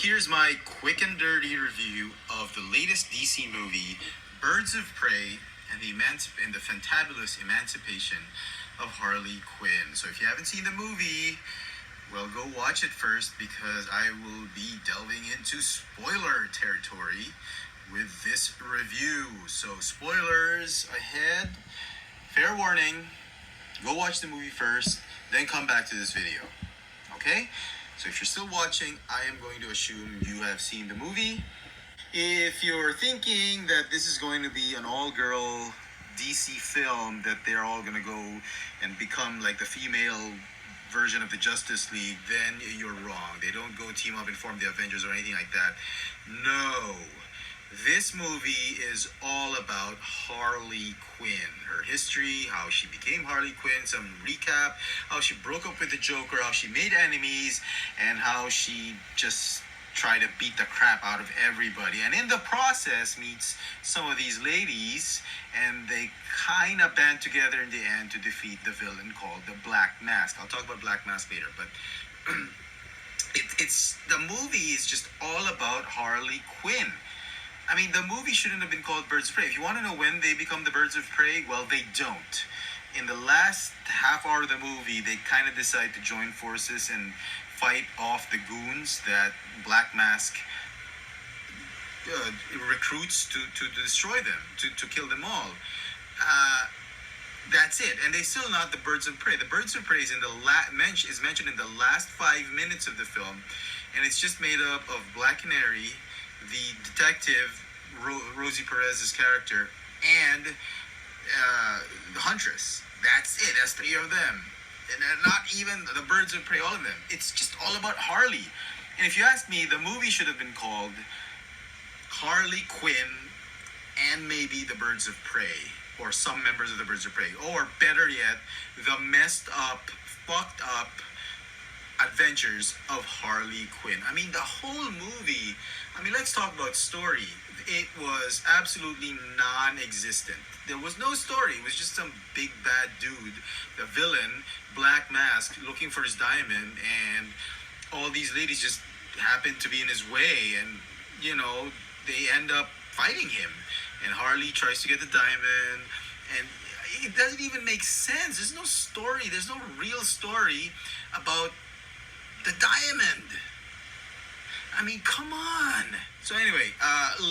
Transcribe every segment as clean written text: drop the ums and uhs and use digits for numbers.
here's my quick and dirty review of the latest DC movie, Birds of Prey, and the Fantabulous Emancipation of Harley Quinn. So if you haven't seen the movie, well, go watch it first because I will be delving into spoiler territory with this review. So spoilers ahead. Fair warning. Go watch the movie first, then come back to this video. Okay? So if you're still watching, I am going to assume you have seen the movie. If you're thinking that this is going to be an all-girl DC film, that they're all going to go and become like the female version of the Justice League, then you're wrong. They don't go team up and form the Avengers or anything like that. No. This movie is all about Harley Quinn, her history, how she became Harley Quinn, some recap, how she broke up with the Joker, how she made enemies, and how she just tried to beat the crap out of everybody. And in the process meets some of these ladies, and they kind of band together in the end to defeat the villain called the Black Mask. I'll talk about Black Mask later, but it's the movie is just all about Harley Quinn. I mean, the movie shouldn't have been called Birds of Prey. If you want to know when they become the Birds of Prey, well, they don't. In the last half hour of the movie, they kind of decide to join forces and fight off the goons that Black Mask recruits to destroy them, to kill them all. That's it. And they're still not the Birds of Prey. The Birds of Prey is is mentioned in the last 5 minutes of the film, and it's just made up of Black Canary, the detective, Rosie Perez's character, and the Huntress. That's it. That's 3 of them. And they're not even the Birds of Prey, all of them. It's just all about Harley. And if you ask me, the movie should have been called Harley Quinn and maybe the Birds of Prey, or some members of the Birds of Prey. Or better yet, the messed up, fucked up adventures of Harley Quinn. I mean, the whole movie, let's talk about story. It was absolutely non-existent. There was no story. It was just some big bad dude, the villain, Black Mask, looking for his diamond, and all these ladies just happen to be in his way, and, they end up fighting him. And Harley tries to get the diamond, and it doesn't even make sense. There's no story. There's no real story about the diamond. Come on. So anyway,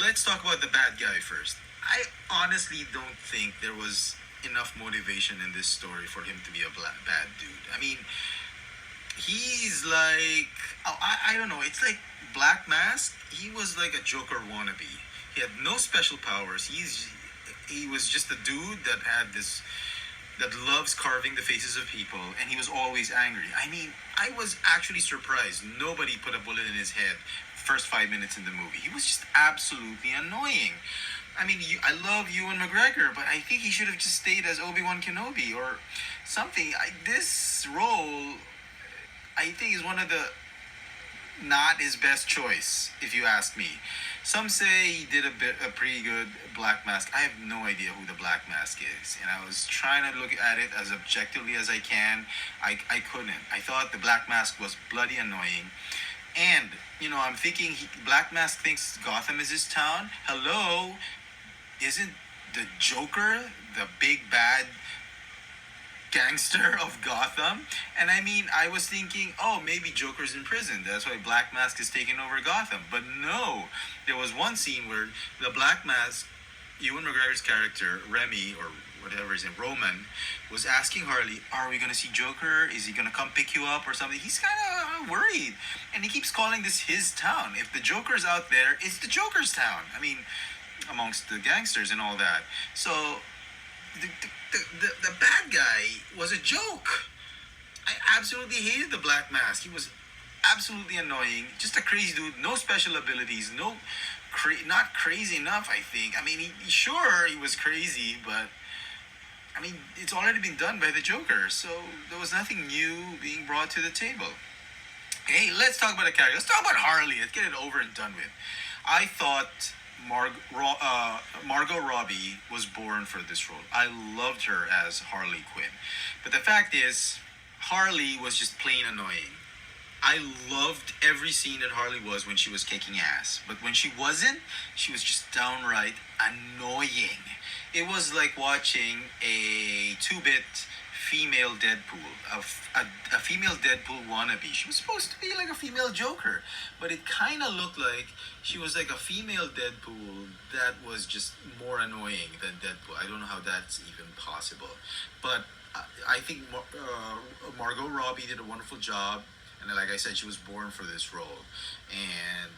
let's talk about the bad guy first. I honestly don't think there was enough motivation in this story for him to be a bad dude. He's like, I don't know. It's like Black Mask. He was like a Joker wannabe. He had no special powers. He was just a dude that loves carving the faces of people, and he was always angry. I was actually surprised nobody put a bullet in his head first 5 minutes in the movie. He was just absolutely annoying. I love Ewan McGregor, but I think he should have just stayed as Obi-Wan Kenobi or something. This role, I think, is one of the not his best choice, if you ask me. Some say he did a pretty good Black Mask. I have no idea who the Black Mask is, and I was trying to look at it as objectively as I can. I couldn't. I thought the Black Mask was bloody annoying, and I'm thinking Black Mask thinks Gotham is his town. Hello, isn't the Joker the big bad gangster of Gotham? And I was thinking, oh, maybe Joker's in prison. That's why Black Mask is taking over Gotham. But no, there was one scene where the Black Mask, Ewan McGregor's character, Remy, or whatever his name, Roman, was asking Harley, are we going to see Joker? Is he going to come pick you up or something? He's kind of worried. And he keeps calling this his town. If the Joker's out there, it's the Joker's town. Amongst the gangsters and all that. So the bad guy was a joke. I absolutely hated the Black Mask. He was absolutely annoying. Just a crazy dude. No special abilities. Not crazy enough, I think. He was crazy, but it's already been done by the Joker. So there was nothing new being brought to the table. Hey, let's talk about a character. Let's talk about Harley. Let's get it over and done with. I thought Margot Robbie was born for this role. I loved her as Harley Quinn. But the fact is, Harley was just plain annoying. I loved every scene that Harley was when she was kicking ass. But when she wasn't, she was just downright annoying. It was like watching a 2-bit female Deadpool, a female Deadpool wannabe. She was supposed to be like a female Joker, but it kind of looked like she was like a female Deadpool that was just more annoying than Deadpool. I don't know how that's even possible, but I think Margot Robbie did a wonderful job, and like I said, she was born for this role, and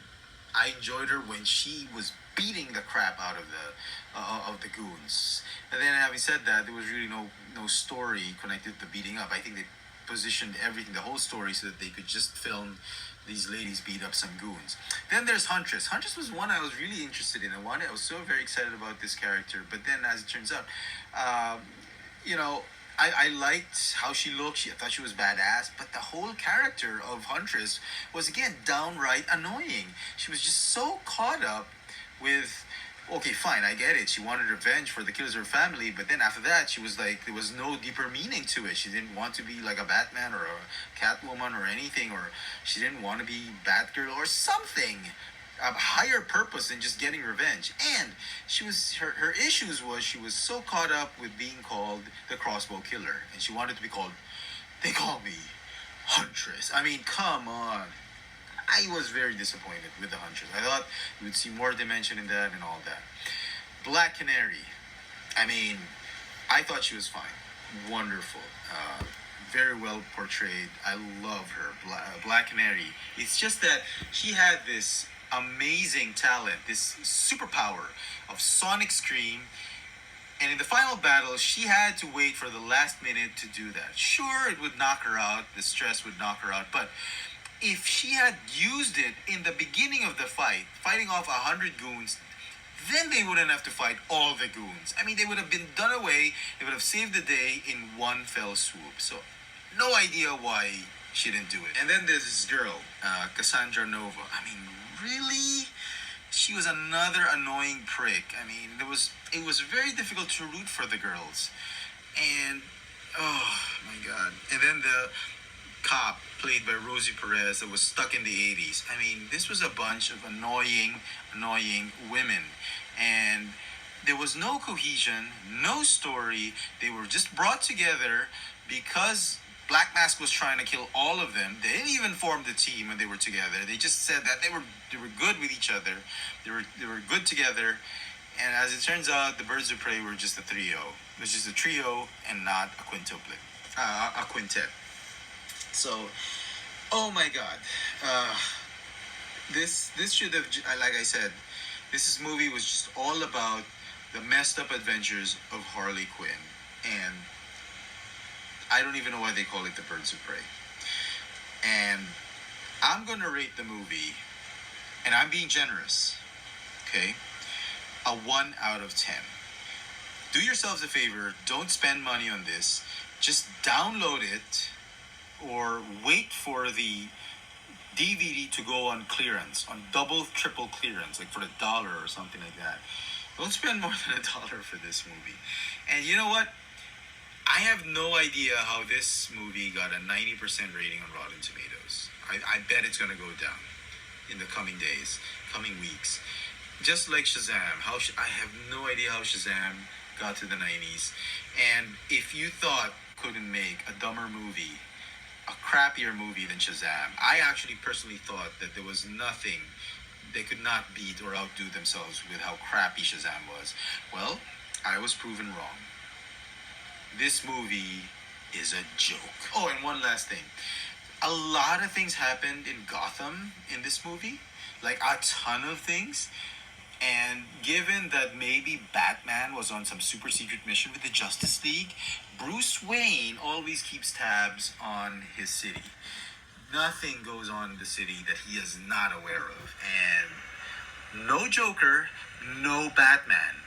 I enjoyed her when she was beating the crap out of the goons. And then, having said that, there was really no story connected to beating up. I think they positioned everything, the whole story, so that they could just film these ladies beat up some goons. Then there's Huntress. Huntress was one I was really interested in. I was so very excited about this character. But then, as it turns out, um, you know, I liked how she looked. I thought she was badass. But the whole character of Huntress was, again, downright annoying. She was just so caught up with, okay, fine, I get it. She wanted revenge for the killers of her family. But then after that, she was like, there was no deeper meaning to it. She didn't want to be like a Batman or a Catwoman or anything. Or she didn't want to be Batgirl or something. A higher purpose than just getting revenge. And she was her issues was she was so caught up with being called the Crossbow Killer, and she wanted to be called, they call me Huntress. I mean, come on. I was very disappointed with the Huntress. I thought we would see more dimension in that and all that. Black Canary. I mean, I thought she was fine. Wonderful. Very well portrayed. I love her. Black Canary. It's just that she had this amazing talent, this superpower of sonic scream, and in the final battle, she had to wait for the last minute to do that. Sure, it would knock her out, the stress would knock her out, but if she had used it in the beginning of the fight, fighting off 100 goons, then they wouldn't have to fight all the goons. I mean, they would have been done away, they would have saved the day in one fell swoop. So, no idea why she didn't do it. And then there's this girl, Cassandra Nova. I mean, really? She was another annoying prick. I mean, it was very difficult to root for the girls. And oh my god. And then the cop played by Rosie Perez that was stuck in the 80s. I mean, this was a bunch of annoying women. And there was no cohesion, no story. They were just brought together because Black Mask was trying to kill all of them. They didn't even form the team when they were together. They just said that they were good with each other. They were good together. And as it turns out, the Birds of Prey were just a trio. It was just a trio and not a quintuplet, a quintet. So, oh my God, this should have, like I said, this movie was just all about the messed up adventures of Harley Quinn, and I don't even know why they call it the Birds of Prey. And I'm gonna rate the movie, and I'm being generous, okay? A 1 out of 10. Do yourselves a favor, don't spend money on this. Just download it or wait for the DVD to go on clearance, on double, triple clearance, like for $1 or something like that. Don't spend more than $1 for this movie. And you know what? I have no idea how this movie got a 90% rating on Rotten Tomatoes. I bet it's going to go down in the coming days, coming weeks. Just like Shazam. I have no idea how Shazam got to the 90s. And if you thought couldn't make a dumber movie, a crappier movie than Shazam, I actually personally thought that there was nothing they could not beat or outdo themselves with how crappy Shazam was. Well, I was proven wrong. This movie is a joke. Oh, and one last thing. A lot of things happened in Gotham in this movie. Like, a ton of things. And given that maybe Batman was on some super secret mission with the Justice League, Bruce Wayne always keeps tabs on his city. Nothing goes on in the city that he is not aware of. And no Joker, no Batman.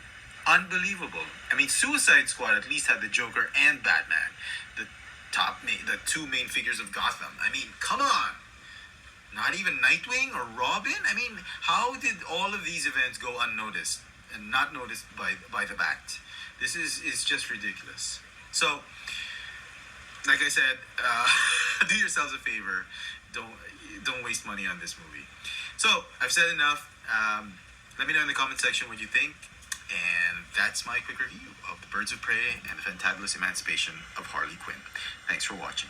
Unbelievable. I mean, Suicide Squad at least had the Joker and Batman, the two main figures of Gotham. I mean, come on. Not even Nightwing or Robin? I mean, how did all of these events go unnoticed and not noticed by the Bat? This is just ridiculous. So, like I said, do yourselves a favor don't don't waste money on this movie. So I've said enough. Let me know in the comment section what you think. And that's my quick review of The Birds of Prey and the Fantabulous Emancipation of Harley Quinn. Thanks for watching.